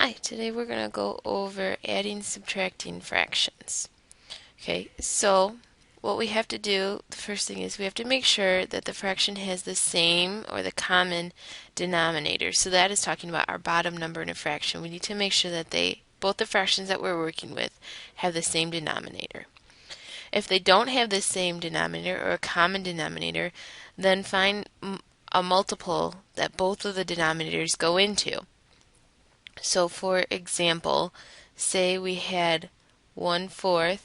Hi, today we're going to go over adding, subtracting fractions. Okay, so what we have to do, the first thing is we have to make sure that the fraction has the same or the common denominator. So that is talking about our bottom number in a fraction. We need to make sure that both the fractions that we're working with have the same denominator. If they don't have the same denominator or a common denominator, then find a multiple that both of the denominators go into. So for example, say we had 1/4,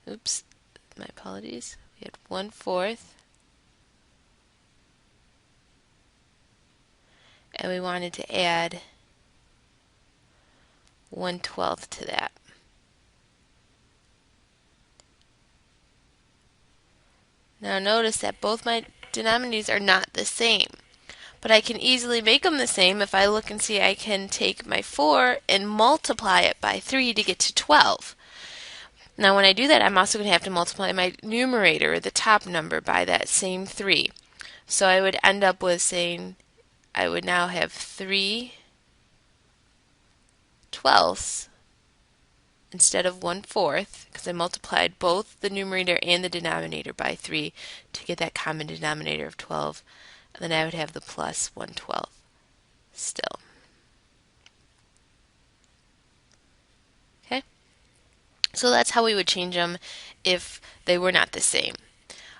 oops, my apologies, we had 1/4, and we wanted to add 1/12 to that. Now notice that both my denominators are not the same, but I can easily make them the same if I look and see I can take my 4 and multiply it by 3 to get to 12. Now when I do that, I'm also going to have to multiply my numerator, the top number, by that same 3. So I would end up with saying I would now have 3/12 instead of 1/4 because I multiplied both the numerator and the denominator by 3 to get that common denominator of 12. And then I would have the plus 1/12 still. Okay? So that's how we would change them if they were not the same.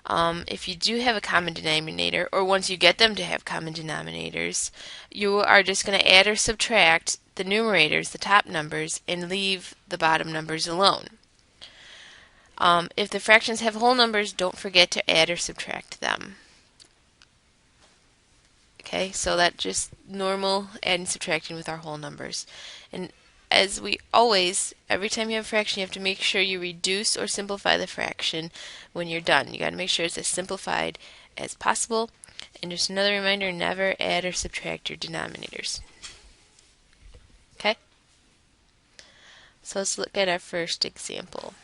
If you do have a common denominator, or once you get them to have common denominators, you are just going to add or subtract the numerators, the top numbers, and leave the bottom numbers alone. If the fractions have whole numbers, don't forget to add or subtract them. Okay, so that's just normal adding and subtracting with our whole numbers. And as we always, every time you have a fraction, you have to make sure you reduce or simplify the fraction when you're done. You got to make sure it's as simplified as possible. And just another reminder, never add or subtract your denominators. Okay? So let's look at our first example.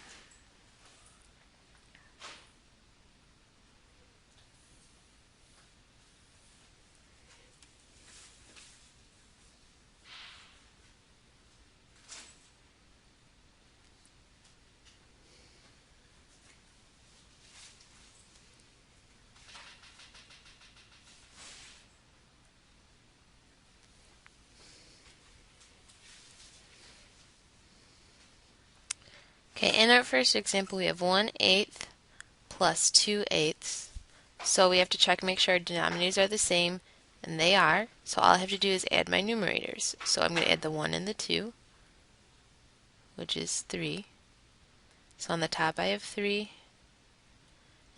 Okay, in our first example, we have 1/8 plus 2/8. So we have to check and make sure our denominators are the same, and they are. So all I have to do is add my numerators. So I'm going to add the 1 and the 2, which is 3. So on the top I have 3,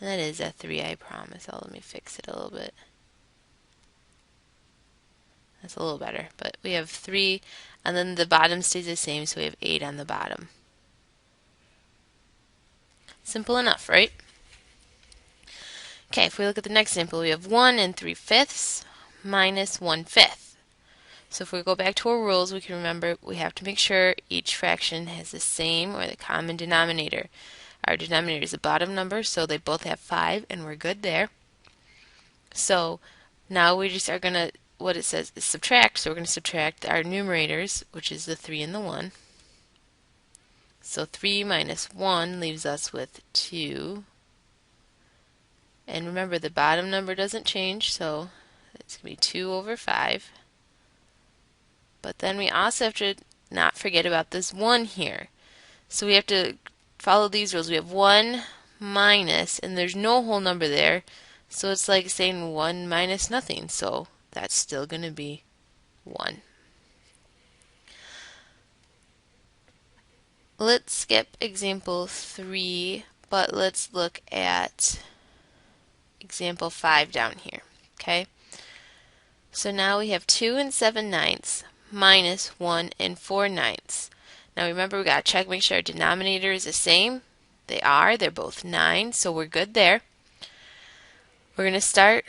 and that is a 3, I promise. Let me fix it a little bit. That's a little better, but we have 3, and then the bottom stays the same, so we have 8 on the bottom. Simple enough, right? Okay, if we look at the next example, we have 1 3/5 minus 1/5. So if we go back to our rules, we can remember we have to make sure each fraction has the same or the common denominator. Our denominator is the bottom number, so they both have 5, and we're good there. So now we just are going to, what it says is subtract, so we're going to subtract our numerators, which is the 3 and the 1. So 3 minus 1 leaves us with 2. And remember, the bottom number doesn't change, so it's going to be 2/5. But then we also have to not forget about this 1 here. So we have to follow these rules. We have 1 minus, and there's no whole number there, so it's like saying 1 minus nothing. So that's still going to be 1. Let's skip example 3, but let's look at example 5 down here. Okay? So now we have 2 7/9 minus 1 4/9. Now remember, we got to check, make sure our denominator is the same. They are. They're both 9, so we're good there. We're going to start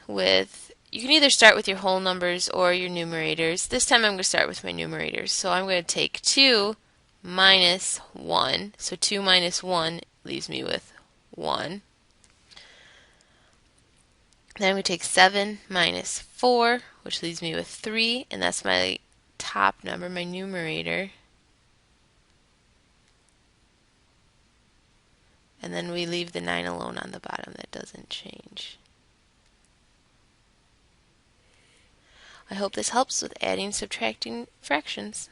with, you can either start with your whole numbers or your numerators. This time I'm going to start with my numerators. So I'm going to take 2 minus 1. So 2 minus 1 leaves me with 1. Then we take 7 minus 4, which leaves me with 3, and that's my top number, my numerator. And then we leave the 9 alone on the bottom. That doesn't change. I hope this helps with adding and subtracting fractions.